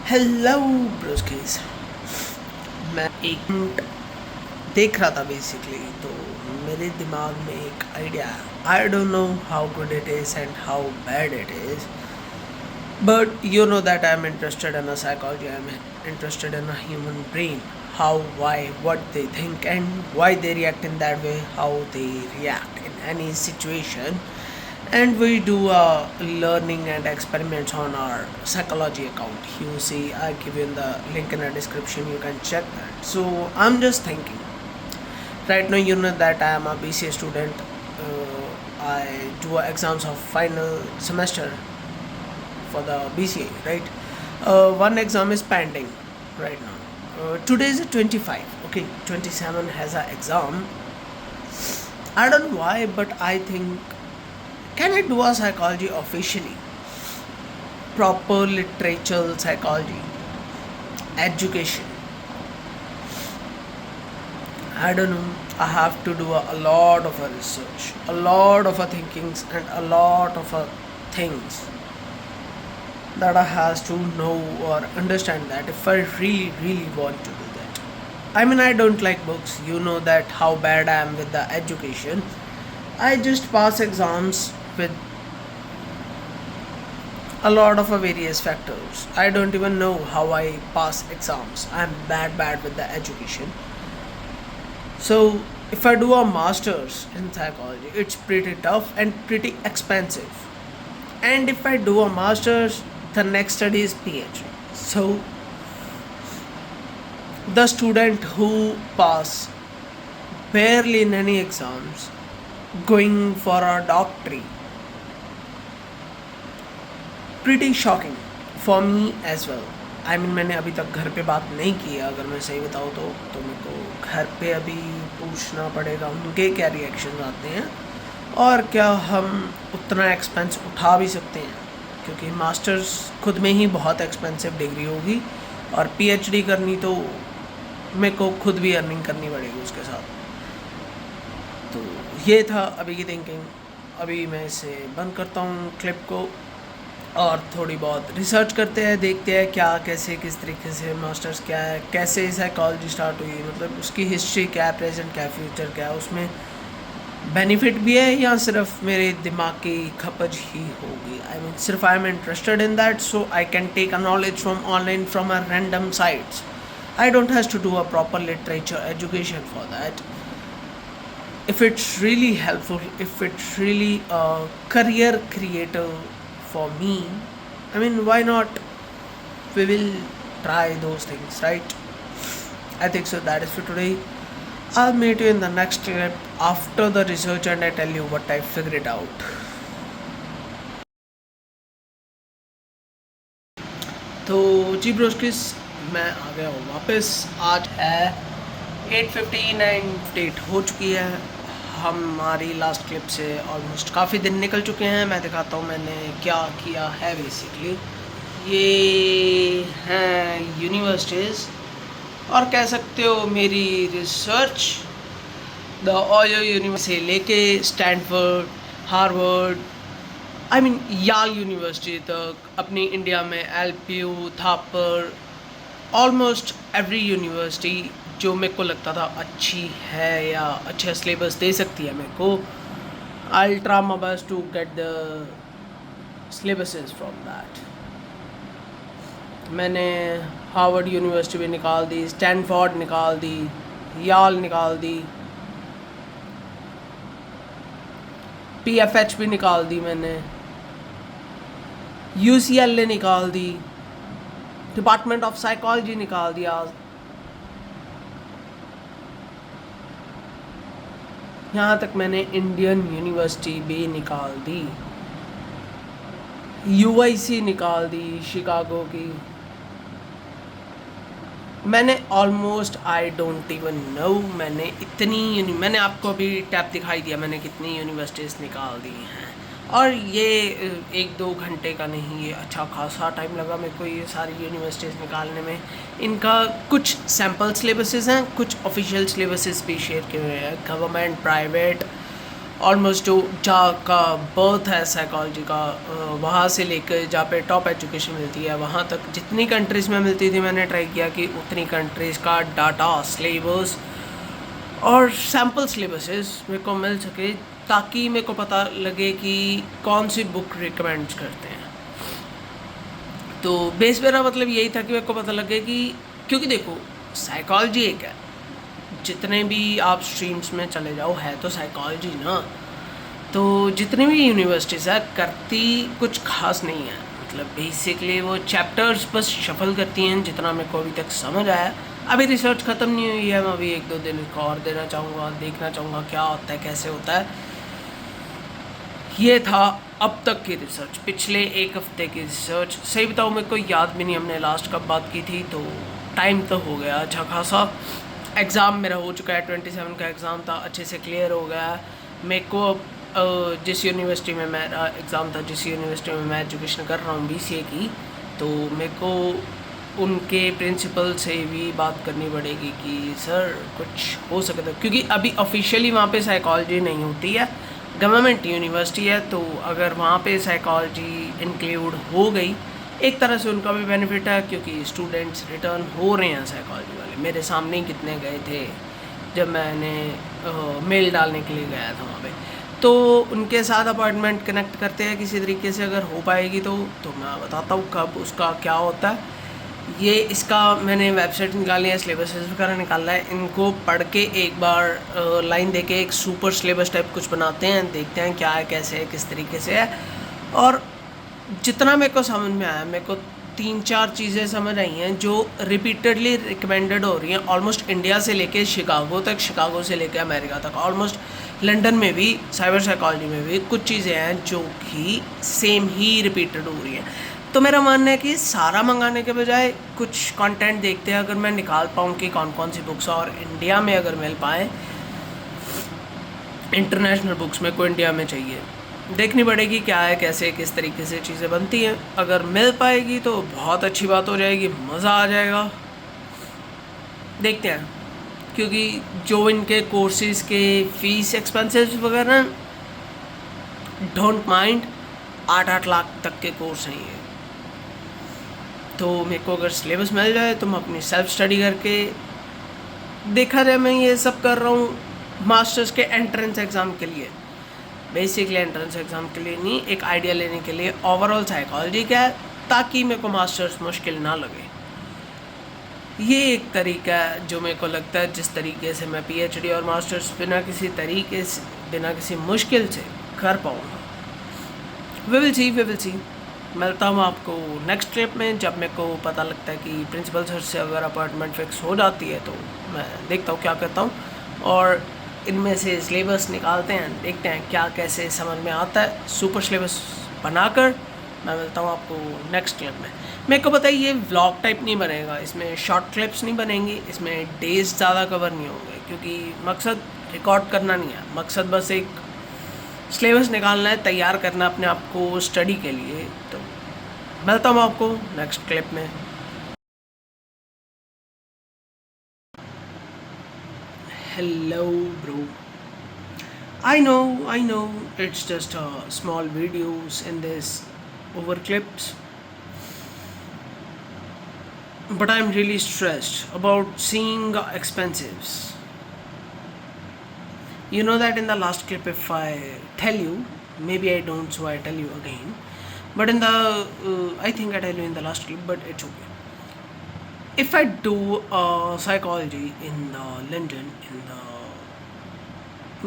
Hello ब्रोस्किस। मैं एक देख रहा था बेसिकली, तो मेरे दिमाग में एक आइडिया आया। I don't know how good it is and how bad it is, but you know that I'm interested in a psychology. I'm interested in a human brain, how, why, what they think and why they react in that way, how they react in any situation. And we do learning and experiments on our psychology account. You see, I give you in the link in the description, you can check that. So I'm just thinking, right now you know that I am a BCA student. I do exams of final semester for the BCA, right? One exam is pending right now. Today is 25. Okay, 27 has a exam. I don't know why, but I think, can I do a psychology officially? Proper literature psychology, education. I don't know. I have to do a lot of a research, a lot of a thinkings, and a lot of a things that I has to know or understand that if I really, really want to do that. I mean, I don't like books. You know that how bad I am with the education. I just pass exams with a lot of various factors. I don't even know how I pass exams. I'm bad with the education. So if I do a master's in psychology, it's pretty tough and pretty expensive. And if I do a master's, the next study is PhD. So the student who pass barely in any exams going for a doctorate, pretty shocking for me as well. I mean, मैंने अभी तक घर पे बात नहीं की है, अगर मैं सही बताऊँ तो मेरे को घर पे अभी पूछना पड़ेगा उनके क्या रिएक्शन आते हैं और क्या हम उतना एक्सपेंस उठा भी सकते हैं, क्योंकि मास्टर्स खुद में ही बहुत एक्सपेंसिव डिग्री होगी और पीएचडी करनी तो मेरे को खुद भी अर्निंग करनी पड़ेगी उसके साथ। तो ये था अभी की थिंकिंग। अभी मैं इसे बंद करता हूँ क्लिप को और थोड़ी बहुत रिसर्च करते हैं, देखते हैं क्या कैसे किस तरीके से मास्टर्स क्या है, कैसे साइकोलॉजी स्टार्ट हुई, मतलब उसकी हिस्ट्री क्या है, प्रेजेंट क्या है, फ्यूचर क्या है, उसमें बेनिफिट भी है या सिर्फ मेरे दिमाग की खपज ही होगी। आई मीन सिर्फ I am interested in that, so I can take a knowledge from online from a random sites. I don't have to do a proper literature education for that. If it's really helpful, if it's really a career creator for me, I mean, why not? We will try those things, right? I think so. That is for today. I'll meet you in the next clip after the research and I tell you what I figured out. तो जी ब्रोस्किस, मैं आ गया हूँ वापस। आज है 8:15 and date हो चुकी है। हमारी लास्ट क्लिप से ऑलमोस्ट काफ़ी दिन निकल चुके हैं। मैं दिखाता हूँ मैंने क्या किया है। बेसिकली ये हैं यूनिवर्सिटीज़ और कह सकते हो मेरी रिसर्च। द ओयो यूनिवर्सिटी से लेके स्टैनफोर्ड, हार्वर्ड, आई मीन याल यूनिवर्सिटी तक, अपनी इंडिया में LPU, Thapar, almost every university जो मेरे को लगता था अच्छी है या अच्छा सिलेबस दे सकती है मेरे को, I try my best to get the syllabuses from that. मैंने हार्वर्ड यूनिवर्सिटी भी निकाल दी, स्टैनफोर्ड निकाल दी, याल निकाल दी, पीएफएच भी निकाल दी मैंने, यूसीएलए निकाल दी, डिपार्टमेंट ऑफ साइकोलॉजी निकाल दिया, यहाँ तक मैंने इंडियन यूनिवर्सिटी भी निकाल दी, यूआईसी निकाल दी शिकागो की। मैंने almost I don't even know मैंने आपको अभी टैब दिखाई दिया मैंने कितनी यूनिवर्सिटीज़ निकाल दी हैं। और ये 1-2 घंटे का नहीं, ये अच्छा खासा टाइम लगा मेरे को ये सारी यूनिवर्सिटीज़ निकालने में। इनका कुछ सैम्पल सिलेबसेस हैं, कुछ ऑफिशियल सिलेबसेस भी शेयर किए हुए हैं, गवर्नमेंट, प्राइवेट ऑलमोस्ट जो जहाँ का बर्थ है साइकोलॉजी का, वहाँ से लेकर जहाँ पे टॉप एजुकेशन मिलती है वहाँ तक जितनी कंट्रीज़ में मिलती थी मैंने ट्राई किया कि उतनी कंट्रीज़ का डाटा, सिलेबस और सैम्पल सिलेबसेस मेरे को मिल सके, ताकि मेरे को पता लगे कि कौन सी बुक रिकमेंड करते हैं। तो बेस मेरा मतलब यही था कि मेरे को पता लगे कि, क्योंकि देखो साइकोलॉजी एक है, जितने भी आप स्ट्रीम्स में चले जाओ है तो साइकोलॉजी ना। तो जितनी भी यूनिवर्सिटीज़ है करती कुछ खास नहीं है, मतलब बेसिकली वो चैप्टर्स बस शफल करती हैं जितना मेरे को अभी तक समझ आया। अभी रिसर्च ख़त्म नहीं हुई है, मैं अभी 1-2 दिन को और देना चाहूँगा, देखना चाहूँगा क्या होता है, कैसे होता है। ये था अब तक की रिसर्च, पिछले 1 हफ्ते की रिसर्च। सही बताऊँ मेरे को याद भी नहीं हमने लास्ट कब बात की थी, तो टाइम तो हो गया अच्छा खासा। एग्ज़ाम मेरा हो चुका है, 27 का एग्ज़ाम था, अच्छे से क्लियर हो गया है। मेरे को जिस यूनिवर्सिटी में मेरा एग्ज़ाम था, जिस यूनिवर्सिटी में मैं एजुकेशन कर रहा हूँ BCA की, तो मेरे को उनके प्रिंसिपल से भी बात करनी पड़ेगी कि सर कुछ हो सके तो, क्योंकि अभी ऑफिशियली वहाँ पे साइकोलॉजी नहीं होती है, गवर्नमेंट यूनिवर्सिटी है। तो अगर वहाँ पे साइकोलॉजी इंक्लूड हो गई, एक तरह से उनका भी बेनिफिट है, क्योंकि स्टूडेंट्स रिटर्न हो रहे हैं साइकोलॉजी वाले। मेरे सामने ही कितने गए थे जब मैंने मेल डालने के लिए गया था वहाँ पे। तो उनके साथ अपॉइंटमेंट कनेक्ट करते हैं किसी तरीके से, अगर हो पाएगी तो मैं बताता हूँ कब उसका क्या होता है। ये इसका मैंने वेबसाइट निकाली है, सिलेबस वगैरह निकाला है, इनको पढ़ के एक बार लाइन दे के एक सुपर सिलेबस टाइप कुछ बनाते हैं, देखते हैं क्या है, कैसे है, किस तरीके से है। और जितना मेरे को समझ में आया, मेरे को 3-4 चीज़ें समझ आई हैं जो रिपीटेडली रिकमेंडेड हो रही हैं, ऑलमोस्ट इंडिया से लेके शिकागो तक, शिकागो से लेके अमेरिका तक, ऑलमोस्ट लंदन में भी साइबर साइकोलॉजी में भी कुछ चीज़ें हैं जो कि सेम ही रिपीटेड हो रही हैं। तो मेरा मानना है कि सारा मंगाने के बजाय कुछ कंटेंट देखते हैं, अगर मैं निकाल पाऊँ कि कौन कौन सी बुक्स और इंडिया में अगर मिल पाए, इंटरनेशनल बुक्स में को इंडिया में चाहिए, देखनी पड़ेगी क्या है, कैसे, किस तरीके से चीज़ें बनती हैं। अगर मिल पाएगी तो बहुत अच्छी बात हो जाएगी, मज़ा आ जाएगा। देखते हैं, क्योंकि जो इनके कोर्सेज़ के फ़ीस एक्सपेंसेस वगैरह, डोंट माइंड, 8-8 लाख तक के कोर्स हैं ये। तो मेरे को अगर सिलेबस मिल जाए तो मैं अपनी सेल्फ स्टडी करके, देखा जाए मैं ये सब कर रहा हूँ मास्टर्स के एंट्रेंस एग्ज़ाम के लिए, बेसिकली एंट्रेंस एग्ज़ाम के लिए नहीं, एक आइडिया लेने के लिए ओवरऑल साइकोलॉजी क्या है, ताकि मेरे को मास्टर्स मुश्किल ना लगे। ये एक तरीका है जो मेरे को लगता है, जिस तरीके से मैं PhD और मास्टर्स बिना किसी मुश्किल से कर पाऊँगा। We will see. मिलता हूँ आपको नेक्स्ट ट्रिप में, जब मेरे को पता लगता है कि प्रिंसिपल सर से अगर अपॉइंटमेंट फिक्स हो जाती है, तो मैं देखता हूँ क्या करता हूँ, और इनमें से सिलेबस निकालते हैं, देखते हैं क्या कैसे समझ में आता है। सुपर सिलेबस बनाकर मैं मिलता हूँ आपको नेक्स्ट क्लिप में। मेरे को पता है ये व्लॉग टाइप नहीं बनेगा, इसमें शॉर्ट क्लिप्स नहीं बनेंगी, इसमें डेज ज़्यादा कवर नहीं होंगे, क्योंकि मकसद रिकॉर्ड करना नहीं है, मकसद बस एक सिलेबस निकालना है, तैयार करना अपने आप को स्टडी के लिए। तो मिलता हूँ आपको नेक्स्ट क्लिप में। Hello bro, I know, it's just small videos in this over clips, but I'm really stressed about seeing expenses. You know that in the last clip, if I tell you, maybe I don't, so I tell you again. But in the, I think I tell you in the last clip, but it's okay. If I do psychology in London, in the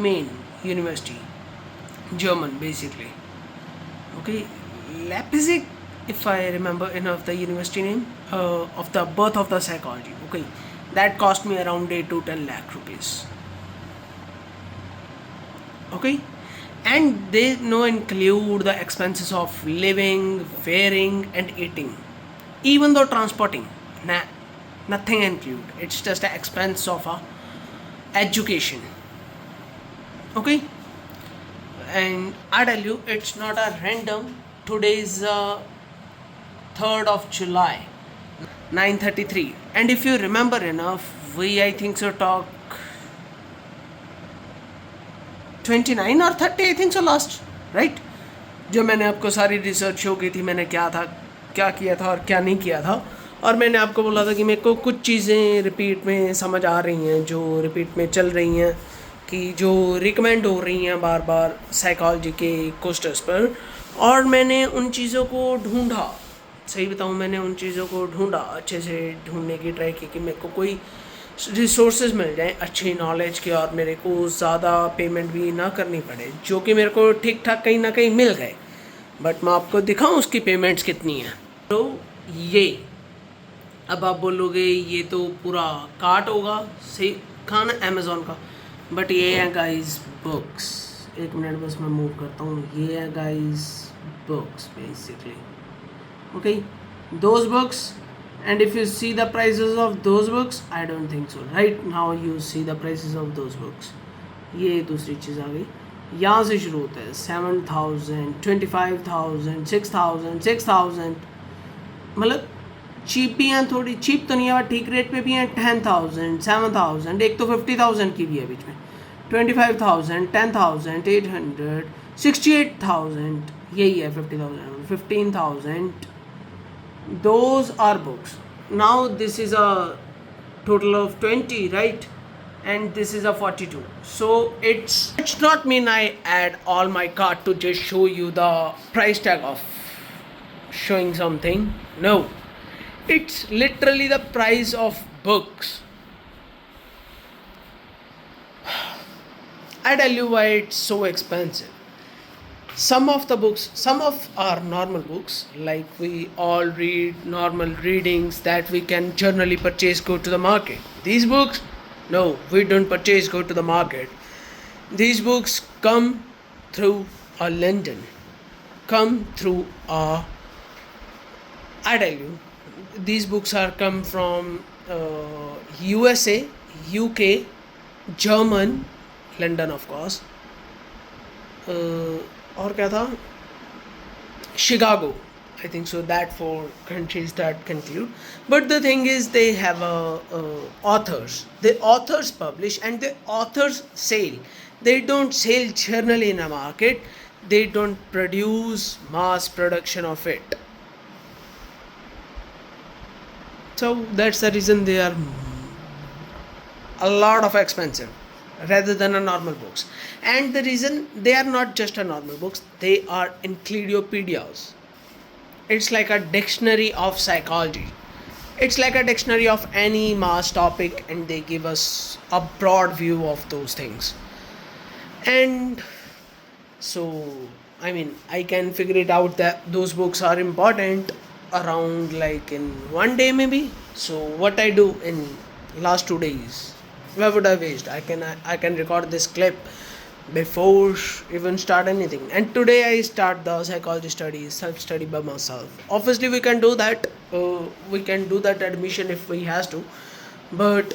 main university, German basically, okay, Leipzig, if I remember enough the university name, of the birth of the psychology, okay, that cost me around 8 to 10 lakh rupees. Okay, and they no include the expenses of living, wearing and eating, even though transporting, nothing include, it's just an expense of a education. Okay, and I tell you, it's not a random. Today is 3rd of July, 9:33, and if you remember enough, we I think so talk 29 और 30 आई think so last, right. जो मैंने आपको सारी research show की थी, मैंने क्या किया था और क्या नहीं किया था, और मैंने आपको बोला था कि मेरे को कुछ चीज़ें रिपीट में समझ आ रही हैं, जो रिपीट में चल रही हैं, कि जो रिकमेंड हो रही हैं बार बार साइकोलॉजी के कोस्टर्स पर, और मैंने उन चीज़ों को ढूंढा। सही बताऊँ, मैंने उन चीज़ों को ढूंढा, अच्छे से ढूंढने की ट्राई की कि मेरे को कोई रिसोर्सेज मिल जाएं अच्छी नॉलेज के, और मेरे को ज़्यादा पेमेंट भी ना करनी पड़े, जो कि मेरे को ठीक ठाक कहीं ना कहीं मिल गए। बट मैं आपको दिखाऊं उसकी पेमेंट्स कितनी हैं। तो ये अब आप बोलोगे ये तो पूरा कार्ट होगा, सही खाना अमेज़ॉन का, बट ये है गाइस बुक्स। एक मिनट बस मैं मूव करता हूँ। ये है guys books basically, okay, those books, and if you see the prices of those books, I don't think so right now you see the prices of those books। ये दूसरी चीज़ आ गई, यहाँ से शुरू होता है 7,000, 25,000, 6,000, 6,000, मतलब चीप भी हैं, थोड़ी चीप तो नहीं है बट ठीक रेट पे भी हैं, 10,000, 7,000, एक तो 50,000 की भी है बीच में, 25,000, 10,800, 68,000, यही है 50,000, 15,000। Those are books. Now this is a total of 20, right? And this is a 42. So it's not mean I add all my cart to just show you the price tag of showing something. No, it's literally the price of books. I tell you why it's so expensive. Some of the books, some of our normal books, like we all read normal readings that we can generally purchase, go to the market. These books, no, we don't purchase, go to the market. These books come through a London, come through a, I tell you, these books are come from USA, UK, German, London of course, और क्या था, Chicago, I think so, that 4 countries that conclude. But the thing is they have authors, the authors publish and the authors sell. They don't sell generally in a market, they don't produce mass production of it. So that's the reason they are a lot of expensive rather than a normal books. And the reason they are not just a normal books, they are encyclopedias. It's like a dictionary of psychology, it's like a dictionary of any mass topic, and they give us a broad view of those things. And so I mean, I can figure it out that those books are important around like in one day maybe. So what I do in last 2 days, where would I waste? I can record this clip before even start anything, and today I start the psychology study, self study by myself. Obviously we can do that, we can do that admission if we has to, but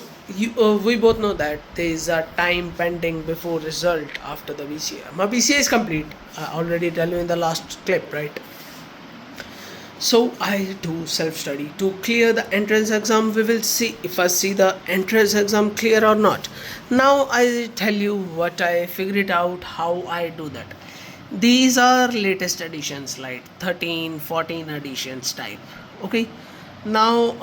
we both know that there is a time pending before result after the BCA. My BCA is complete, I already tell you in the last clip, right? So I do self-study to clear the entrance exam. We will see if I see the entrance exam clear or not. Now I tell you what I figured out, how I do that. These are latest editions like 13, 14 editions type. Okay. Now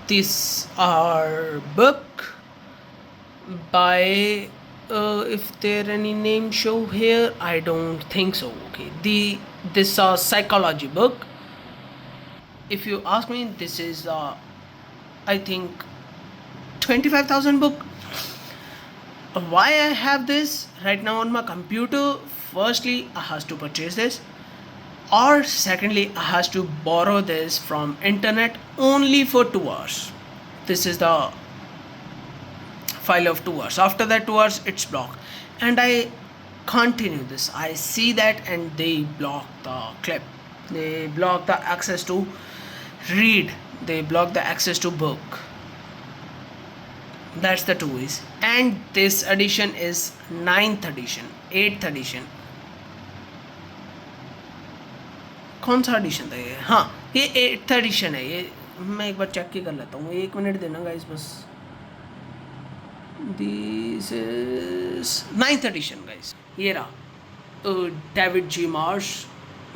these are book by if there any name show here, I don't think so. Okay, this psychology book. If you ask me, this is I think 25,000 book. Why I have this right now on my computer? Firstly, I has to purchase this, or secondly, I has to borrow this from internet only for 2 hours. This is the file of 2 hours. After that 2 hours it's blocked, and I continue this. I see that, and they block the clip, they block the access to read, they block the access to book. That's the 2 ways. And this edition is 9th edition, 8th edition. कौन सा addition था ये? हाँ, ये 8th addition है। ये मैं एक बार चेक ही कर लेता हूँ, 1 मिनट देना गाइस बस। This is 9th addition guys, ये रहा डेविड जी मार्श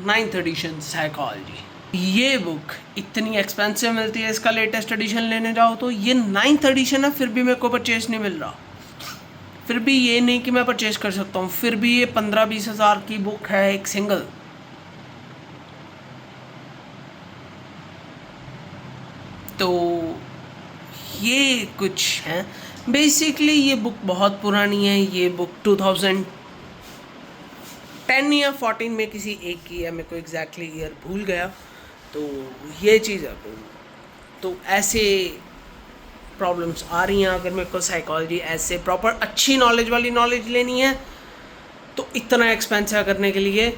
9th एडिशन साइकोलॉजी। ये बुक इतनी एक्सपेंसिव मिलती है, इसका लेटेस्ट एडिशन लेने जाओ तो ये 9th एडिशन है, फिर भी मेरे को परचेज नहीं मिल रहा। फिर भी ये नहीं कि मैं परचेज कर सकता हूँ, फिर भी ये 15-20 हज़ार की बुक है एक सिंगल। तो ये कुछ है बेसिकली। ये बुक बहुत पुरानी है, ये बुक 2010 या 14 में किसी एक की है, मेरे को एग्जैक्टली ईयर भूल गया। तो ये चीज़ है। तो ऐसे प्रॉब्लम्स आ रही हैं। अगर मेरे को साइकोलॉजी ऐसे प्रॉपर अच्छी नॉलेज वाली नॉलेज लेनी है तो इतना एक्सपेंस है करने के लिए।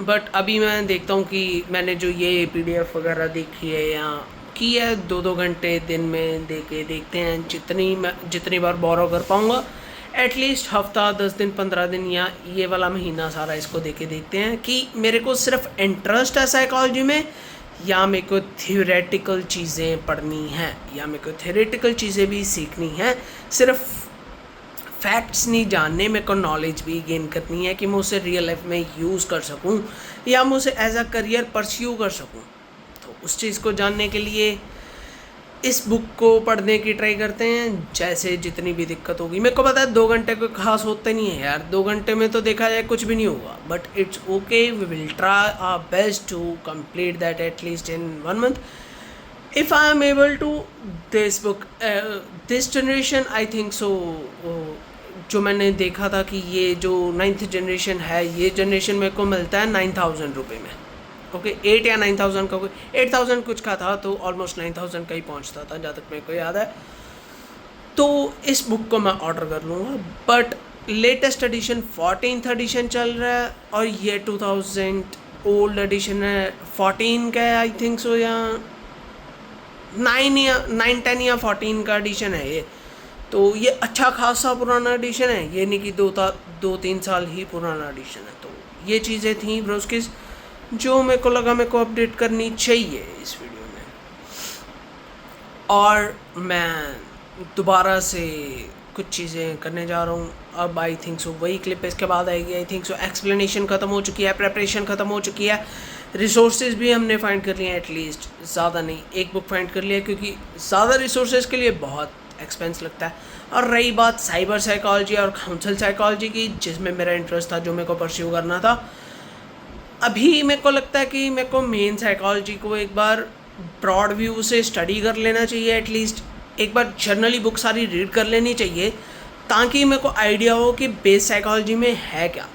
बट अभी मैं देखता हूँ कि मैंने जो ये PDF वगैरह देखी है या की है 2-2 घंटे दिन में देखते हैं जितनी बार बोरो कर पाऊँगा। एटलीस्ट हफ्ता 10 दिन 15 दिन या ये वाला महीना सारा इसको देखते हैं कि मेरे को सिर्फ इंटरेस्ट है साइकोलॉजी में या मेरे को थ्योरेटिकल चीज़ें पढ़नी हैं या मेरे को थ्योरेटिकल चीज़ें भी सीखनी हैं। सिर्फ फैक्ट्स नहीं जानने, मेरे को नॉलेज भी गेन करनी है कि मैं उसे रियल लाइफ में यूज़ कर सकूं या मैं उसे एज अ करियर परस्यू कर सकूं। तो उस चीज़ को जानने के लिए इस बुक को पढ़ने की ट्राई करते हैं। जैसे जितनी भी दिक्कत होगी, मेरे को पता है 2 घंटे कोई खास होते नहीं है यार, 2 घंटे में तो देखा जाए कुछ भी नहीं होगा। But it's okay, we will try our best to complete that at least in 1 month if I am able to। this book this generation I think so जो मैंने देखा था कि ये जो 9th जनरेशन है, ये जनरेशन मेरे को मिलता है 9,000 रुपये में। ओके 8 या 9,000 का, कोई 8,000 कुछ का था, तो ऑलमोस्ट 9,000 का ही पहुंचता था जहाँ तक मेरे को याद है। तो इस बुक को मैं ऑर्डर कर लूँगा। But latest edition 14th addition चल रहा है और ये 2000 ओल्ड एडिशन है, 14 का है आई थिंक सो, या 9, 10 या 14 का एडिशन है ये। तो ये अच्छा खासा पुराना एडिशन है, ये नहीं कि 2-3 साल ही पुराना एडिशन है। तो ये चीज़ें थी ब्रोस्किस जो मेरे को लगा मेरे को अपडेट करनी चाहिए इस वीडियो में। और मैं दोबारा से कुछ चीज़ें करने जा रहा हूँ अब। आई थिंक सो वही क्लिप इसके बाद आएगी। आई थिंक सो एक्सप्लेनेशन ख़त्म हो चुकी है, प्रेपरेशन ख़त्म हो चुकी है, रिसोर्सेज भी हमने फाइंड कर लिए हैं। एटलीस्ट ज़्यादा नहीं, एक बुक फाइंड कर लिया, क्योंकि ज़्यादा रिसोर्सेज के लिए बहुत एक्सपेंस लगता है। और रही बात साइबर साइकोलॉजी और काउंसल साइकोलॉजी की, जिसमें मेरा इंटरेस्ट था, जो मेरे को परस्यू करना था, अभी मेरे को लगता है कि मेरे को मेन साइकोलॉजी को एक बार ब्रॉड व्यू से स्टडी कर लेना चाहिए। एटलीस्ट एक बार जर्नली बुक सारी रीड कर लेनी चाहिए, ताकि मेरे को आइडिया हो कि बेस साइकोलॉजी में है क्या,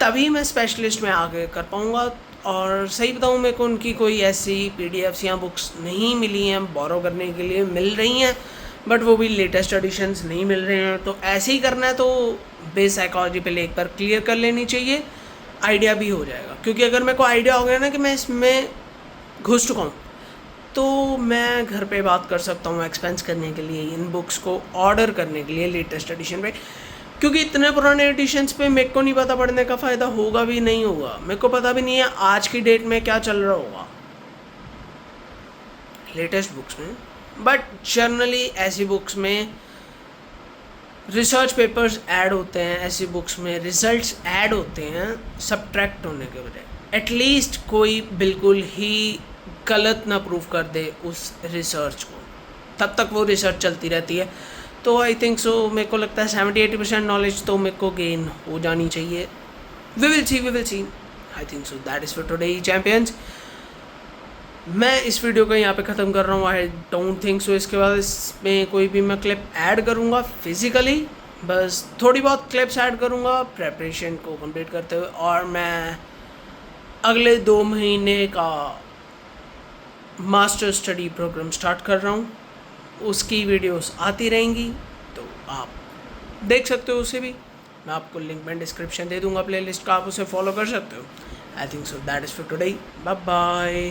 तभी मैं स्पेशलिस्ट में आगे कर पाऊँगा। और सही बताऊँ, मेरे को उनकी कोई ऐसी PDFs या बुक्स नहीं मिली हैं, बोरो करने के लिए मिल रही हैं, बट वो भी लेटेस्ट एडिशंस नहीं मिल रहे हैं। तो ऐसे ही करना है तो बेस साइकोलॉजी पहले एक बार क्लियर कर लेनी चाहिए, आइडिया भी हो जाएगा। क्योंकि अगर मेरे को आइडिया हो गया ना कि मैं इसमें घुस चुका हूँ, तो मैं घर पे बात कर सकता हूँ एक्सपेंस करने के लिए, इन बुक्स को ऑर्डर करने के लिए लेटेस्ट एडिशन पे। क्योंकि इतने पुराने एडिशंस पे मेरे को नहीं पता पढ़ने का फ़ायदा होगा भी नहीं होगा, मेरे को पता भी नहीं है आज की डेट में क्या चल रहा होगा लेटेस्ट बुक्स में। बट जनरली ऐसी बुक्स में रिसर्च पेपर्स ऐड होते हैं, ऐसी बुक्स में रिजल्ट्स ऐड होते हैं सब्ट्रैक्ट होने के बजाय। एटलीस्ट कोई बिल्कुल ही गलत ना प्रूव कर दे उस रिसर्च को, तब तक वो रिसर्च चलती रहती है। तो आई थिंक सो मेरे को लगता है 70-80% नॉलेज तो मेरे को गेन हो जानी चाहिए। We will see. I think so that is for today champions. मैं इस वीडियो को यहाँ पे ख़त्म कर रहा हूँ। आई डोंट थिंक सो इसके बाद इसमें कोई भी मैं क्लिप ऐड करूँगा फिज़िकली, बस थोड़ी बहुत क्लिप्स ऐड करूँगा प्रेपरेशन को कंप्लीट करते हुए। और मैं अगले 2 महीने का मास्टर स्टडी प्रोग्राम स्टार्ट कर रहा हूँ, उसकी वीडियोस आती रहेंगी, तो आप देख सकते हो उसे भी। मैं आपको लिंक में डिस्क्रिप्शन दे दूँगा प्लेलिस्ट का, आप उसे फॉलो कर सकते हो। I think so that is for today. Bye bye.